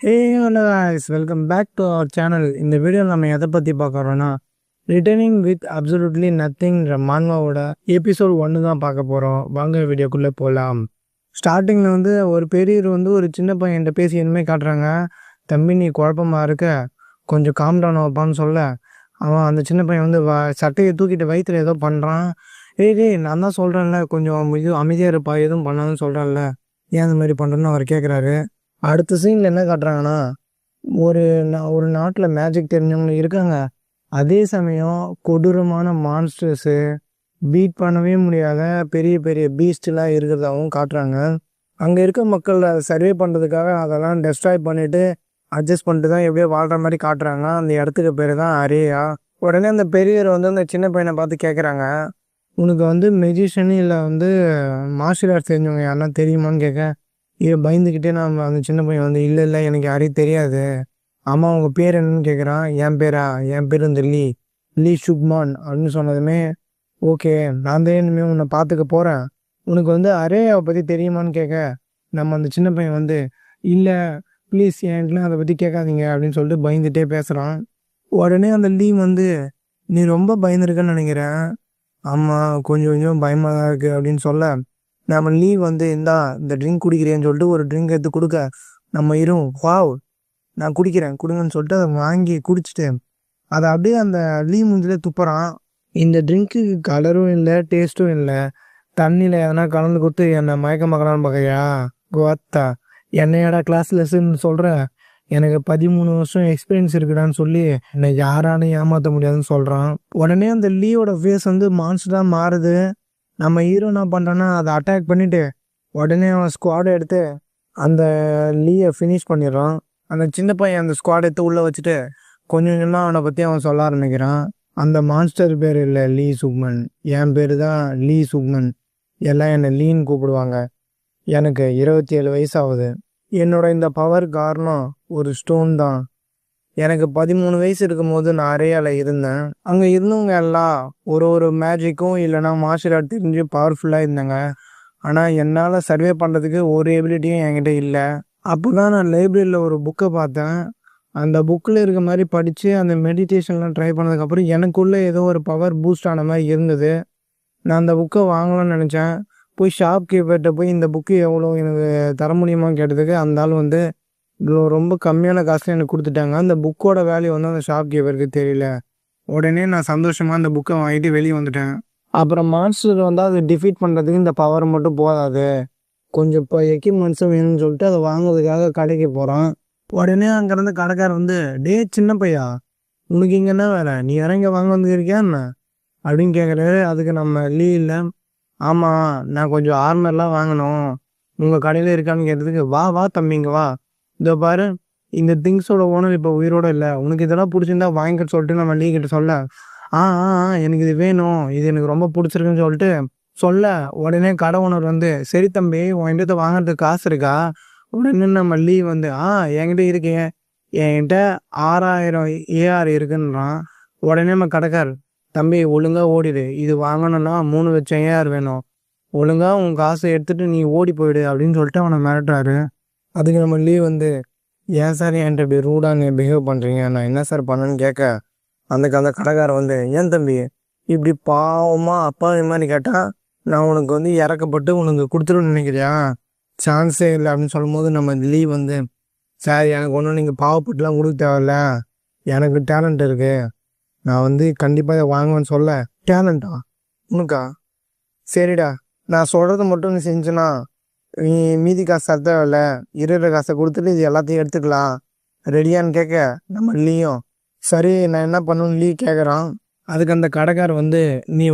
Hey hello guys, welcome back to our channel. இந்த வீடியோவில் நம்ம எதை பற்றி பார்க்குறோன்னா ரிட்டர்னிங் வித் அப்சல்யூட்லி நத்திங்ன்ற மான்வாவோட எபிசோட் 1 தான் பார்க்க போகிறோம். வாங்க வீடியோக்குள்ளே போகலாம். ஸ்டார்டிங்கில் ஒரு பெரியவர் ஒரு சின்ன பையன்கிட்ட பேசி இனிமேல் காட்டுறாங்க. தம்பி நீ குழப்பமா இருக்க, கொஞ்சம் காம் டவுன் வைப்பான்னு சொல்ல அவன் அந்த சின்ன பையன் சட்டையை தூக்கிட்டு வயிற்றுல ஏதோ பண்ணுறான். டேய் நான் தான் சொல்கிறேன்ல, கொஞ்சம் இது அமைதியாக இருப்பா, எதுவும் பண்ணாதுன்னு சொல்கிறேன்ல, ஏன் அந்த மாதிரி பண்ணுறேன்னு அவர் கேட்குறாரு. அடுத்த சீனில் என்ன காட்டுறாங்கன்னா, ஒரு ஒரு நாட்டில் மேஜிக் தெரிஞ்சவங்க இருக்காங்க. அதே சமயம் கொடூரமான மான்ஸ்டர்ஸு, பீட் பண்ணவே முடியாத பெரிய பெரிய பீஸ்ட்லாம் இருக்கிறதாகவும் காட்டுறாங்க. அங்கே இருக்க மக்கள் அதை சர்வே பண்ணுறதுக்காக அதெல்லாம் டெஸ்ட்ராய் பண்ணிவிட்டு அட்ஜஸ்ட் பண்ணிட்டு தான் எப்படியோ வாழ்கிற மாதிரி காட்டுறாங்க. அந்த இடத்துக்கு பேர் தான் அரேயா. உடனே அந்த பெரியவர் அந்த சின்ன பையனை பார்த்து கேட்குறாங்க, உனக்கு மெஜிஷியன் இல்லை மார்ஷியல் ஆர்ட்ஸ் தெரிஞ்சவங்க யாருன்னா தெரியுமான்னு கேட்க, பயந்துக்கிட்டே நான் அந்த சின்ன பையன் இல்லை எனக்கு யாரையும் தெரியாது. ஆமாம் உங்கள் பேர் என்னன்னு கேட்குறான். என் பேரா, என் பேர் லீ சுப்மான் அப்படின்னு சொன்னதுமே, ஓகே நான் தான் இனிமேல் உன்னை பார்த்துக்க போகிறேன், உனக்கு அரேயாவை பற்றி தெரியுமான்னு கேட்க, நம்ம அந்த சின்ன பையன் இல்லை ப்ளீஸ் என்கிட்டலாம் அதை பற்றி கேட்காதீங்க அப்படின்னு சொல்லிட்டு பயந்துகிட்டே பேசுகிறான். உடனே அந்த லீ நீ ரொம்ப பயந்துருக்கன்னு நினைக்கிறேன். ஆமாம் கொஞ்சம் கொஞ்சம் பயமாக தான் இருக்குது அப்படின்னு சொல்ல, நம்ம லீ இந்த ட்ரிங்க் குடிக்கிறேன்னு சொல்லிட்டு ஒரு ட்ரிங்க் எடுத்து கொடுக்க, நம்ம வாவ் நான் குடிக்கிறேன் கொடுங்கன்னு சொல்லிட்டு அதை வாங்கி குடிச்சிட்டு அதை அப்படியே அந்த லீ மூஞ்சிலே துப்புறான். இந்த ட்ரிங்க்கு கலரும் இல்லை, டேஸ்ட்டும் இல்லை, தண்ணியில் எதனா கலந்து கொடுத்து என்னை மயக்க மக்கலான்னு பார்க்கையா கோத்தா, என்னையாடா கிளாஸ் லெஸ்ன்னு சொல்கிற, எனக்கு 13 வருஷம் எக்ஸ்பீரியன்ஸ் இருக்குடான்னு சொல்லி என்னை யாராலும் ஏமாற்ற முடியாதுன்னு சொல்கிறான். உடனே அந்த லீயோட ஃபேஸ் மான்ஸ்டராக மாறுது. நம்ம ஹீரோ என்ன பண்ணுறான்னா அதை அட்டாக் பண்ணிவிட்டு உடனே அவன் ஸ்குவாடை எடுத்து அந்த லீயை ஃபினிஷ் பண்ணிடுறான். அந்த சின்ன பையன் அந்த ஸ்குவாட் எடுத்து உள்ளே வச்சுட்டு கொஞ்சம் கொஞ்சமாக அவனை பற்றி அவன் சொல்ல ஆரம்பிக்கிறான். அந்த மான்ஸ்டர் பேர் இல்லை லீ சுக்மன், என் பேர் தான் லீ சுக்மன், எல்லாம் என்னை லீன்னு கூப்பிடுவாங்க, எனக்கு 27 வயசு ஆகுது, என்னோட இந்த பவர் காரணம் ஒரு ஸ்டோன் தான். எனக்கு 13 வயசு இருக்கும்போது நான் அரேயாவில் இருந்தேன். அங்கே இருந்தவங்க எல்லாம் ஒரு மேஜிக்கும் இல்லைனா மார்ஷியல் ஆர்ட் தெரிஞ்சு பவர்ஃபுல்லாக இருந்தாங்க. ஆனால் என்னால் சர்வே பண்ணுறதுக்கு ஒரு எபிலிட்டியும் என்கிட்ட இல்லை. அப்போ தான் நான் லைப்ரரியில் ஒரு புக்கை பார்த்தேன். அந்த புக்கில் இருக்க மாதிரி படித்து அந்த மெடிடேஷன்லாம் ட்ரை பண்ணதுக்கப்புறம் எனக்குள்ளே ஏதோ ஒரு பவர் பூஸ்ட் ஆன மாதிரி இருந்தது. நான் அந்த புக்கை வாங்கலாம்னு நினச்சேன். போய் ஷாப் கீப்பர்கிட்ட போய் இந்த புக்கு எவ்வளோ எனக்கு தர முடியுமான்னு கேட்டதுக்கு அந்த ஆள் ரொம்ப கம்மியான காசுல எனக்கு கொடுத்துட்டாங்க. அந்த புக்கோட வேல்யூ அந்த ஷாப் கீப்பருக்கு தெரியல. உடனே நான் சந்தோஷமாக அந்த புக்கை வாங்கிட்டு வெளியே வந்துட்டேன். அப்புறம் மான்ஸ்டர் அதை டிஃபீட் பண்ணுறதுக்கு இந்த பவர் மட்டும் போதாது, கொஞ்சம் இப்போ எக்யூப்மெண்ட்ஸும் வேணும்னு சொல்லிட்டு அதை வாங்குறதுக்காக கடைக்கு போகிறான். உடனே அங்கேருந்து கடைக்காரர் டே சின்ன பையா உனக்கு இங்கே என்ன வேலை, நீ இறங்க வாங்க வந்துருக்கியா என்ன அப்படின்னு கேட்குறாரு. அதுக்கு நம்ம லீ இல்லை, ஆமாம் நான் கொஞ்சம் ஆர்மர்லாம் வாங்கணும், உங்கள் கடையில் இருக்கான்னு கேட்டதுக்கு, வா வா தம்பிங்க வா, இதோ பாரு இந்த திங்ஸோட ஓனர் இப்போ உயிரோடு இல்லை, உனக்கு இதெல்லாம் பிடிச்சிருந்தா வாங்கிக்க சொல்லிட்டு நம்ம லீ கிட்ட சொல்ல, ஆ ஆ எனக்கு இது வேணும், இது எனக்கு ரொம்ப பிடிச்சிருக்குன்னு சொல்லிட்டு சொல்ல, உடனே கடை ஓனர் சரி தம்பி உன்கிட்ட வாங்குறதுக்கு காசு இருக்கா. உடனே நம்ம லீ என்கிட்ட இருக்கேன், என்கிட்ட 6000 ஏஆர் இருக்குன்றான். உடனே நம்ம கடைக்கார், தம்பி ஒழுங்காக ஓடிடு, இது வாங்கணும்னா 3 லட்சம் ஏஆர் வேணும், ஒழுங்காக உன் காசை எடுத்துகிட்டு நீ ஓடி போயிடு அப்படின்னு சொல்லிட்டு அவனை மிரட்டுறாரு. அதுக்கு நம்ம லீ ஏன் சார் என்கிட்ட இப்படி ரூடாக பிஹேவ் பண்ணுறீங்க, நான் என்ன சார் பண்ணேன்னு கேட்க, அந்த கடைக்கார ஏன் தம்பி இப்படி பாவமாக அப்பா இது மாதிரி கேட்டால் நான் உனக்கு இறக்கப்பட்டு உனக்கு கொடுத்துருன்னு நினைக்கிறியா, சான்ஸே இல்லை அப்படின்னு சொல்லும்போது நம்ம லீ சார் எனக்கு ஒன்றும் நீங்கள் பாவப்பட்டுலாம் கொடுக்க தேவையில்ல, எனக்கு டேலண்ட் இருக்குது, நான் கண்டிப்பாக இதை வாங்குவேன்னு சொல்ல, டேலண்டா உனக்கா, சரிடா நான் சொல்கிறத மட்டும் நீ செஞ்சுனா நீ மீதி காசு தர தேவையில்ல, இருக்கிற காசை கொடுத்துட்டு இது எல்லாத்தையும் எடுத்துக்கலாம், ரெடியான்னு கேட்க நம்ம லீயும் சரி நான் என்ன பண்ணணும்னு லீ கேட்குறான். அதுக்கு அந்த கடைக்கார் நீ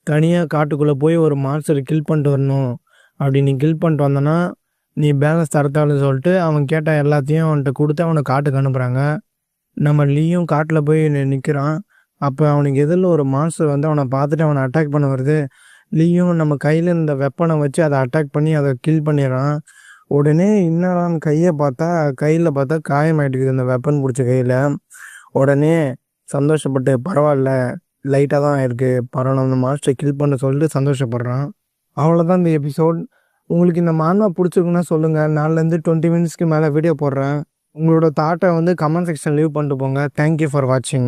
தனியாக காட்டுக்குள்ளே போய் ஒரு மான்ஸ்டரை கில் பண்ணிட்டு வரணும், அப்படி நீ கில் பண்ணிட்டு வந்தனா நீ பேலன்ஸ் தரத்தாலும் சொல்லிட்டு அவன் கேட்ட எல்லாத்தையும் அவன்கிட்ட கொடுத்து அவனை காட்டுக்கு அனுப்புகிறாங்க. நம்ம லீயும் காட்டில் போய் நிற்கிறான். அப்போ அவனுக்கு எதிரில் ஒரு மான்ஸ்டர் அவனை பார்த்துட்டு அவனை அட்டாக் பண்ண வருது. லீயும் நம்ம கையில் இந்த வெப்பனை வச்சு அதை அட்டாக் பண்ணி அதை கில் பண்ணிடுறான். உடனே இன்னும் கையில் பார்த்தா காயமாயிட்டுக்குது இந்த வெப்பன் பிடிச்ச கையில். உடனே சந்தோஷப்பட்டு பரவாயில்ல லைட்டாக தான் இருக்குது, பரவாயில்ல அந்த மாஸ்டரை கில் பண்ண சொல்லிட்டு சந்தோஷப்படுறான். அவ்வளோதான் இந்த எபிசோட். உங்களுக்கு இந்த மான்வா பிடிச்சிருக்குன்னா சொல்லுங்கள். நாலுலேருந்து 20 மினிட்ஸ்க்கு மேலே வீடியோ போடுறேன். உங்களோட தாட்டை வந்து கமெண்ட் செக்ஷன் லீவ் பண்ணிட்டு போங்க. தேங்க்யூ ஃபார் வாட்சிங்.